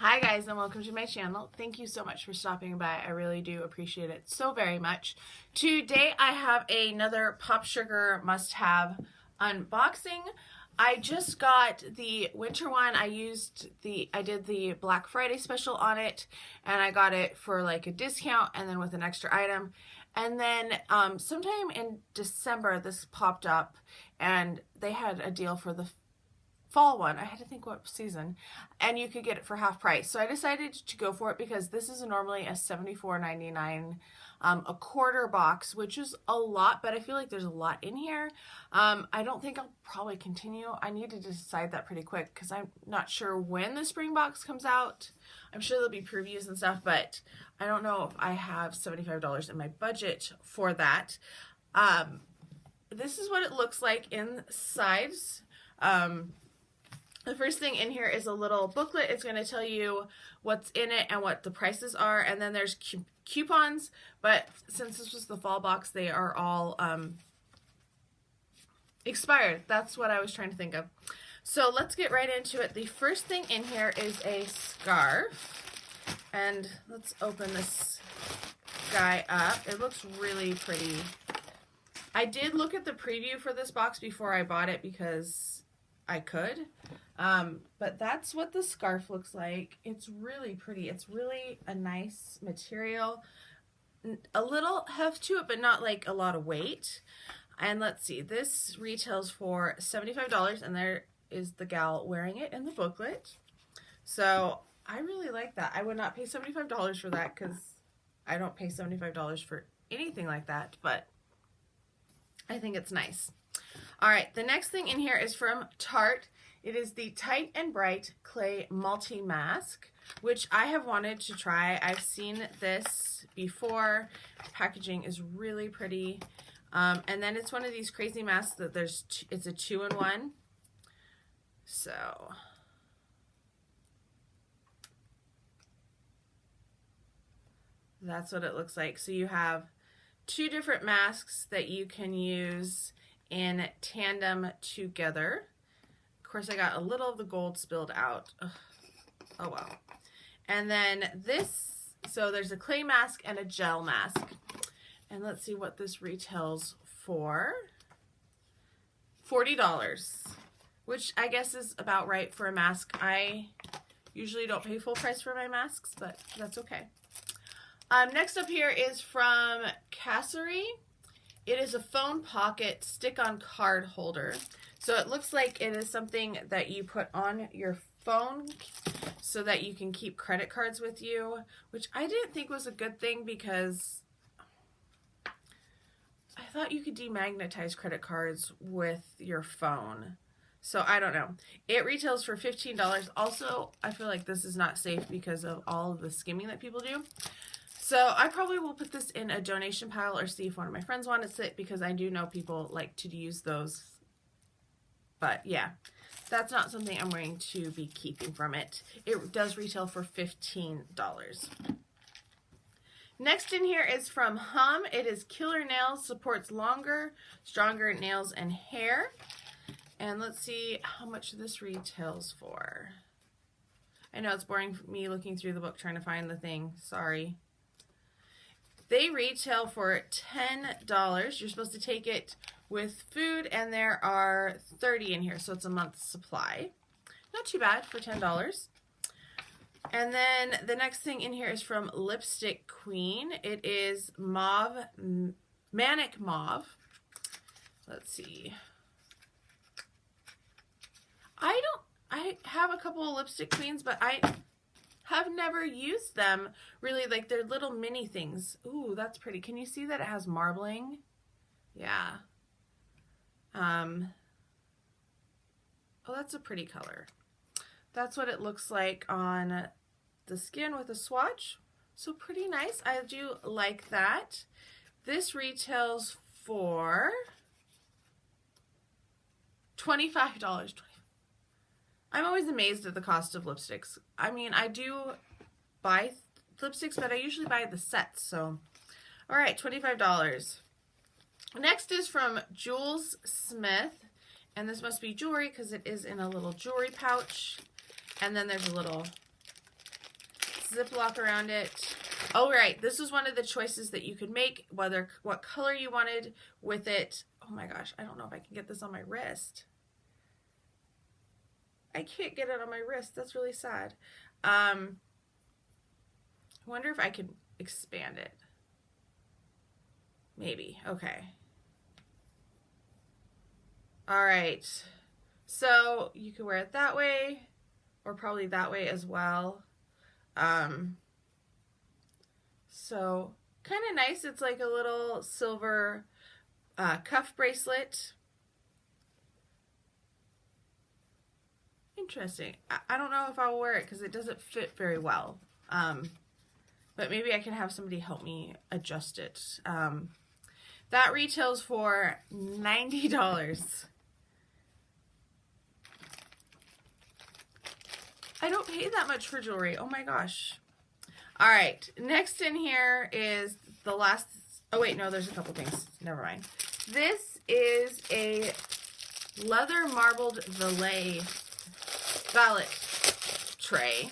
Hi guys, and welcome to my channel. Thank you so much for stopping by. I really do appreciate it so very much. Today I have another Popsugar must-have unboxing. I just got the winter one. I did the Black Friday special on it, and I got it for like a discount and then with an extra item. And then sometime in December this popped up and they had a deal for the fall one. I had to think what season, and you could get it for half price. So I decided to go for it because this is normally a $74.99 a quarter box, which is a lot, but I feel like there's a lot in here. I don't think I'll probably continue. I need to decide that pretty quick because I'm not sure when the spring box comes out. I'm sure there'll be previews and stuff, but I don't know if I have $75 in my budget for that. This is what it looks like inside. The first thing in here is a little booklet. It's going to tell you what's in it and what the prices are. And then there's coupons, but since this was the fall box, they are all expired. That's what I was trying to think of. So let's get right into it. The first thing in here is a scarf. And let's open this guy up. It looks really pretty. I did look at the preview for this box before I bought it because I could. But that's what the scarf looks like. It's really pretty. It's really a nice material. A little heft to it, but not like a lot of weight. And let's see, this retails for $75, and there is the gal wearing it in the booklet. So I really like that. I would not pay $75 for that because I don't pay $75 for anything like that, but I think it's nice. All right, the next thing in here is from Tarte. It is the Tight and Bright Clay Multi-Mask, which I have wanted to try. I've seen this before. Packaging is really pretty. And then it's one of these crazy masks that it's a 2-in-1. So that's what it looks like. So you have two different masks that you can use in tandem together. Of course, I got a little of the gold spilled out. Ugh. Oh well. And then this, so there's a clay mask and a gel mask. And let's see what this retails for. $40, which I guess is about right for a mask. I usually don't pay full price for my masks, but that's okay. Next up here is from Cassery. It is a phone pocket stick-on card holder. So it looks like it is something that you put on your phone so that you can keep credit cards with you, which I didn't think was a good thing because I thought you could demagnetize credit cards with your phone. So I don't know. It retails for $15. Also, I feel like this is not safe because of all of the skimming that people do. So I probably will put this in a donation pile or see if one of my friends wants it because I do know people like to use those. But yeah, that's not something I'm going to be keeping from it. It does retail for $15. Next in here is from Hum. It is Killer Nails, supports longer, stronger nails and hair. And let's see how much this retails for. I know it's boring for me looking through the book trying to find the thing. Sorry. They retail for $10. You're supposed to take it with food, and there are 30 in here, so it's a month's supply. Not too bad for $10. And then the next thing in here is from Lipstick Queen. It is Mauve, Manic Mauve. Let's see. I have a couple of Lipstick Queens, but I have never used them really. Like, they're little mini things. Ooh, that's pretty. Can you see that it has marbling? Yeah. Oh, that's a pretty color. That's what it looks like on the skin with a swatch. So pretty nice. I do like that. This retails for $25. I'm always amazed at the cost of lipsticks. I mean, I do buy lipsticks, but I usually buy the sets. So, all right, $25. Next is from Jules Smith, and this must be jewelry because it is in a little jewelry pouch. And then there's a little Ziploc around it. Oh, right. This was one of the choices that you could make, what color you wanted with it. Oh my gosh, I don't know if I can get this on my wrist. I can't get it on my wrist. That's really sad. I wonder if I could expand it. Maybe. Okay. All right. So you could wear it that way, or probably that way as well. So kind of nice. It's like a little silver cuff bracelet. Interesting. I don't know if I'll wear it because it doesn't fit very well. But maybe I can have somebody help me adjust it. That retails for $90. I don't pay that much for jewelry. Oh my gosh. All right. Next in here is the last. Oh wait, no, there's a couple things. Never mind. This is a leather marbled valet tray.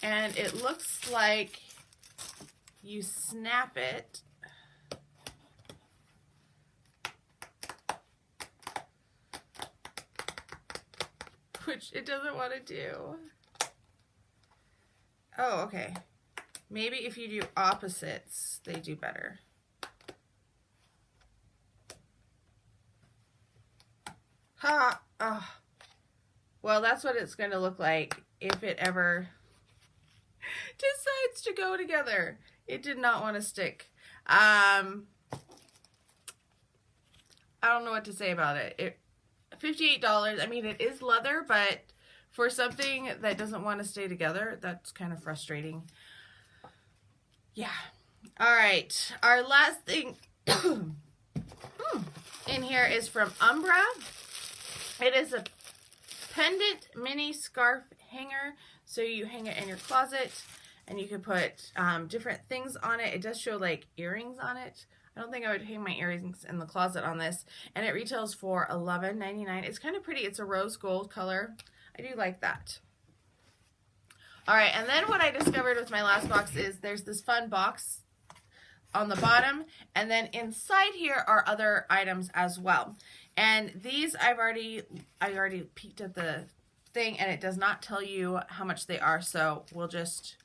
And it looks like you snap it. Which it doesn't want to do. Oh, okay. Maybe if you do opposites, they do better. Ha! Oh. Well, that's what it's going to look like if it ever decides to go together. It did not want to stick. I don't know what to say about it. $58. I mean, it is leather, but for something that doesn't want to stay together, that's kind of frustrating. Yeah. All right. Our last thing in here is from Umbra. It is a pendant mini scarf hanger. So you hang it in your closet and you can put different things on it. It does show like earrings on it. I don't think I would hang my earrings in the closet on this. And it retails for $11.99. It's kind of pretty. It's a rose gold color. I do like that. All right, and then what I discovered with my last box is there's this fun box on the bottom, and then inside here are other items as well. And these I already peeked at the thing, and it does not tell you how much they are, so we'll just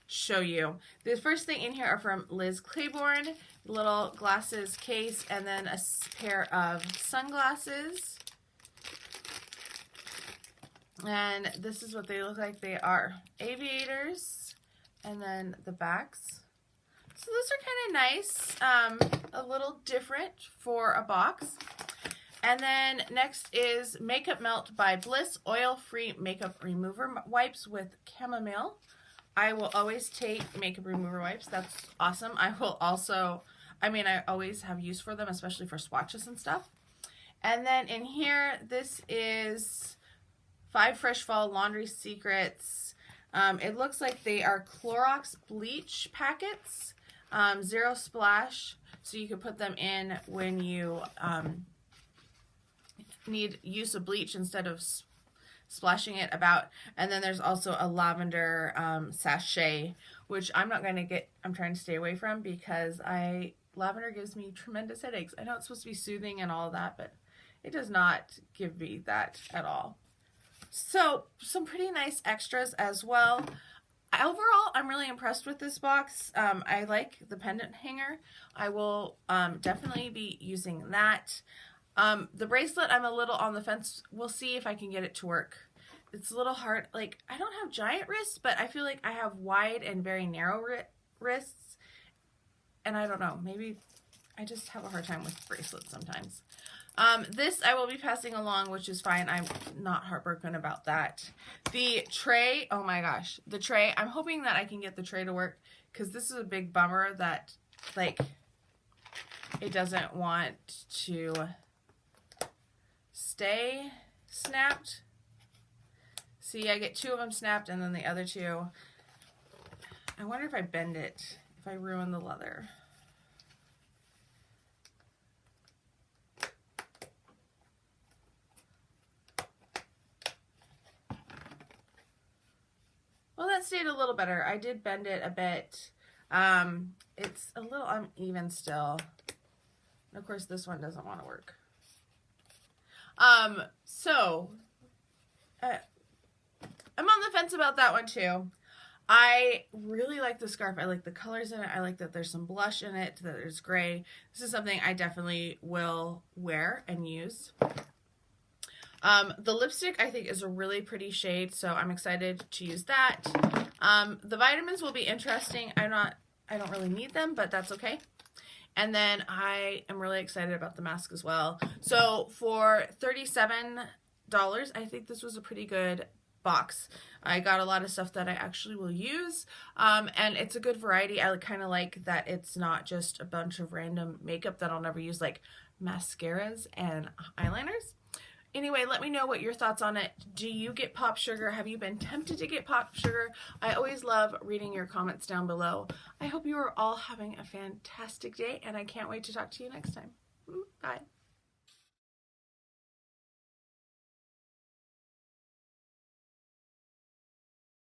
show you. The first thing in here are from Liz Claiborne, little glasses case, and then a pair of sunglasses. And this is what they look like. They are aviators, and then the backs. So those are kind of nice, a little different for a box. And then next is Makeup Melt by Bliss oil-free makeup remover wipes with chamomile. I will always take makeup remover wipes. That's awesome. I will also, I always have use for them, especially for swatches and stuff. And then in here, this is 5 Fresh Fall Laundry Secrets. It looks like they are Clorox bleach packets, 0 splash, so you can put them in when you need use of bleach instead of splashing it about. And then there's also a lavender sachet, which I'm not going to get, I'm trying to stay away from because lavender gives me tremendous headaches. I know it's supposed to be soothing and all that, but it does not give me that at all. So some pretty nice extras as well. Overall, I'm really impressed with this box. I like the pendant hanger. I will definitely be using that. The bracelet, I'm a little on the fence. We'll see if I can get it to work. It's a little hard. Like, I don't have giant wrists, but I feel like I have wide and very narrow wrists. And I don't know, maybe I just have a hard time with bracelets sometimes. This I will be passing along, which is fine. I'm not heartbroken about that. The tray, oh my gosh, the tray. I'm hoping that I can get the tray to work because this is a big bummer that, like, it doesn't want to stay snapped. See, I get 2 of them snapped and then the other 2. I wonder if I bend it, if I ruin the leather. Well, that stayed a little better. I did bend it a bit. It's a little uneven still. And of course, this one doesn't want to work. I'm on the fence about that one too. I really like the scarf. I like the colors in it. I like that there's some blush in it, that there's gray. This is something I definitely will wear and use. The lipstick I think is a really pretty shade, so I'm excited to use that. The vitamins will be interesting. I don't really need them, but that's okay. And then I am really excited about the mask as well. So for $37, I think this was a pretty good box. I got a lot of stuff that I actually will use, and it's a good variety. I kind of like that it's not just a bunch of random makeup that I'll never use, like mascaras and eyeliners. Anyway, let me know what your thoughts on it. Do you get Popsugar? Have you been tempted to get Popsugar? I always love reading your comments down below. I hope you are all having a fantastic day, and I can't wait to talk to you next time. Bye.